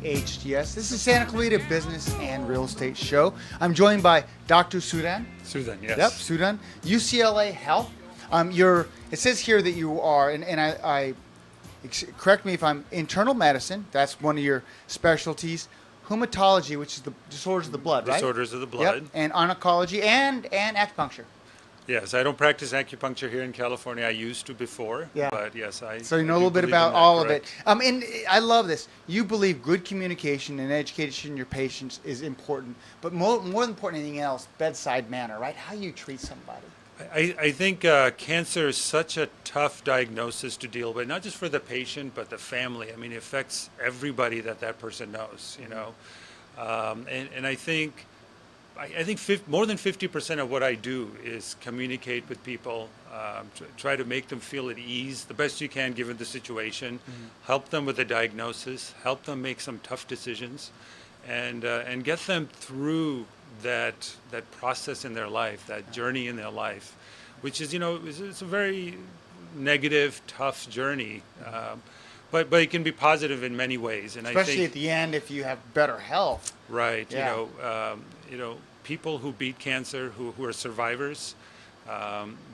KHTS. This is Santa Clarita Business and Real Estate Show. I'm joined by Dr. Sudan. Sudan, yes. Yep, Sudan. UCLA Health. It says here that you are, and I correct me if I'm internal medicine. That's one of your specialties. Hematology, which is the disorders of the blood, right? Disorders of the blood. Yep. And oncology and acupuncture. Yes, I don't practice acupuncture here in California. I used to before, Yeah. but yes, I. So you know I a do little bit believe about in that, all of correct. it. And I love this. You believe good communication and education in your patients is important, but more than important than anything else, bedside manner, right? How you treat somebody. I think cancer is such a tough diagnosis to deal with, not just for the patient, but the family. I mean, it affects everybody that person knows, you know. And I think more than 50% of what I do is communicate with people, try to make them feel at ease the best you can given the situation, help them with the diagnosis, help them make some tough decisions, and get them through that process in their life, that journey in their life, which is, it's a very negative, tough journey. But it can be positive in many ways, and Especially I think at the end if you have better health. right. Yeah. People who beat cancer, who are survivors,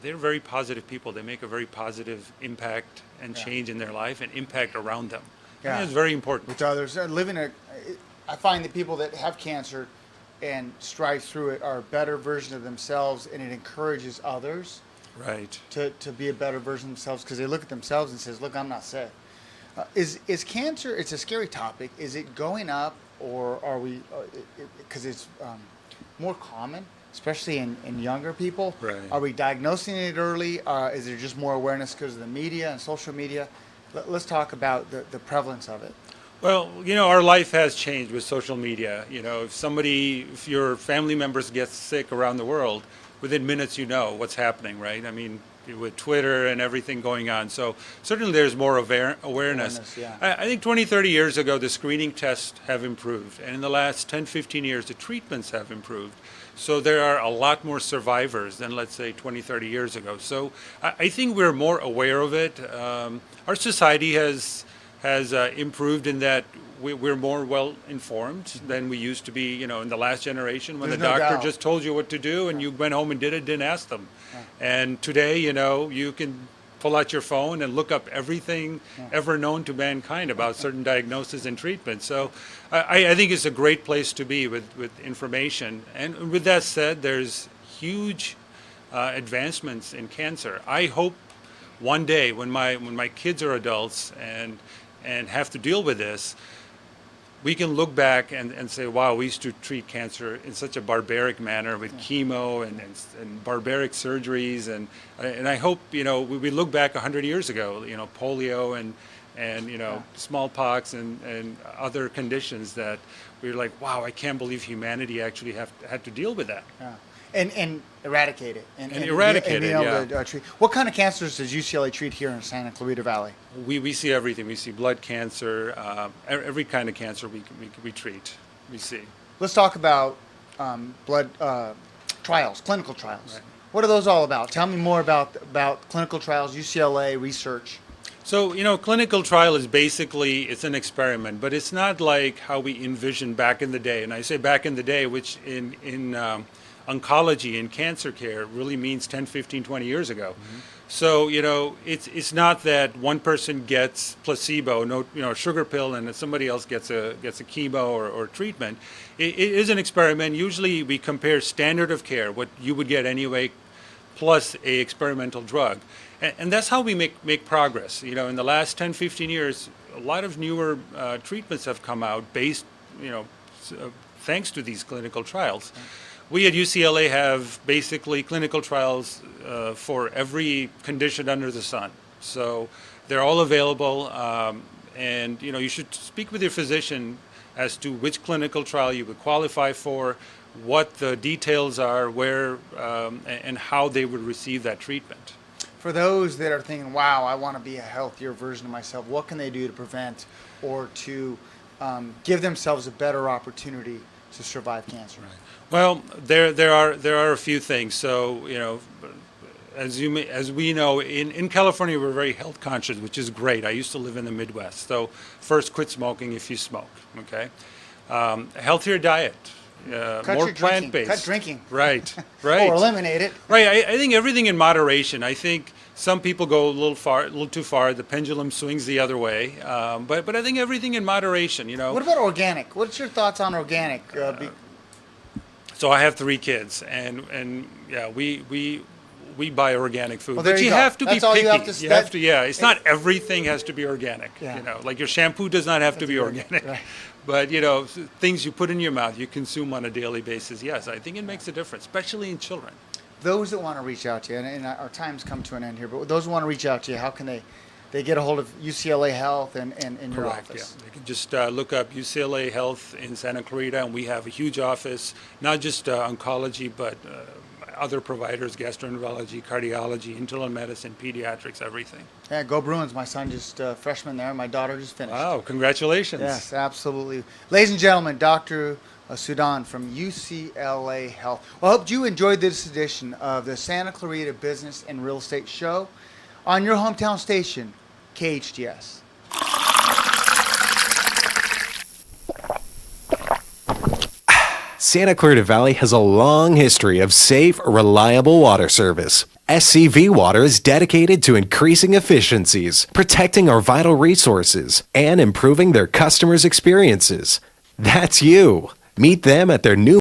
they're very positive people. They make a very positive impact and change in their life and impact around them. Yeah. I think it's very important. With others. I find that people that have cancer and strive through it are a better version of themselves, and it encourages others Right. to be a better version of themselves because they look at themselves and says, look, I'm not sick. Is cancer, it's a scary topic, is it going up, or are we, because it's more common, especially in younger people? Right. Are we diagnosing it early? Is there just more awareness because of the media and social media? Let's talk about the prevalence of it. Well, our life has changed with social media. If your family members get sick around the world, within minutes you know what's happening, right? I mean, with Twitter and everything going on. So certainly there's more awareness. Yeah. I think 20, 30 years ago, the screening tests have improved. And in the last 10, 15 years, the treatments have improved. So there are a lot more survivors than, let's say, 20, 30 years ago. So I think we're more aware of it. Our society has improved in that we're more well informed than we used to be, in the last generation when There's the no doctor doubt. just told you what to do and you went home and did it, didn't ask them. And today, you can pull out your phone and look up everything ever known to mankind about certain diagnoses and treatments. So I think it's a great place to be with information. And with that said, there's huge advancements in cancer. I hope one day when my kids are adults and have to deal with this, we can look back and say, wow, we used to treat cancer in such a barbaric manner with chemo and barbaric surgeries. And I hope, we look back 100 years ago, polio and smallpox and other conditions that we were like, wow, I can't believe humanity actually had to deal with that. Yeah. And eradicate it. And eradicate be it, able yeah. to, treat. What kind of cancers does UCLA treat here in Santa Clarita Valley? We see everything. We see blood cancer, every kind of cancer we treat, we see. Let's talk about blood trials, clinical trials. Right. What are those all about? Tell me more about clinical trials, UCLA research. So, clinical trial is basically, it's an experiment, but it's not like how we envisioned back in the day. And I say back in the day, which in oncology and cancer care really means 10, 15, 20 years ago. So, it's not that one person gets placebo, sugar pill, and somebody else gets a chemo or treatment. It is an experiment. Usually we compare standard of care, what you would get anyway, plus a experimental drug. And that's how we make progress. In the last 10, 15 years, a lot of newer treatments have come out based, thanks to these clinical trials. We at UCLA have basically clinical trials for every condition under the sun. So they're all available, and you should speak with your physician as to which clinical trial you would qualify for, what the details are, where and how they would receive that treatment. For those that are thinking, wow, I want to be a healthier version of myself, what can they do to prevent or to give themselves a better opportunity to survive cancer? Right. Well, there are a few things. So, as we know, in California, we're very health conscious, which is great. I used to live in the Midwest. So first, quit smoking if you smoke, okay? A healthier diet, more plant-based. Cut drinking. Right, right. Or eliminate it. Right, I think everything in moderation. I think some people go a little too far. The pendulum swings the other way. But I think everything in moderation, you know. What about organic? What's your thoughts on organic? So I have 3 kids, and yeah, we buy organic food. Well, there but you go. have to That's be all picky. you have to- Yeah. It's not everything has to be organic. Yeah. You know, like your shampoo does not have to be organic. Right. But you know, things you put in your mouth, you consume on a daily basis. Yes, I think it makes a difference, especially in children. Those that want to reach out to you, and our time's come to an end here, but those who want to reach out to you, how can they get a hold of UCLA Health and in your Correct. office? Yeah. You can just look up UCLA Health in Santa Clarita, and we have a huge office, not just oncology, but other providers, gastroenterology, cardiology, internal medicine, pediatrics, everything. Yeah, go Bruins. My son just freshman there. My daughter just finished. Wow, congratulations. Yes, absolutely. Ladies and gentlemen, Dr. Sudan from UCLA Health. Well, I hope you enjoyed this edition of the Santa Clarita Business and Real Estate Show on your hometown station, KHTS. Santa Clarita Valley has a long history of safe, reliable water service. SCV Water is dedicated to increasing efficiencies, protecting our vital resources, and improving their customers' experiences. That's you. Meet them at their new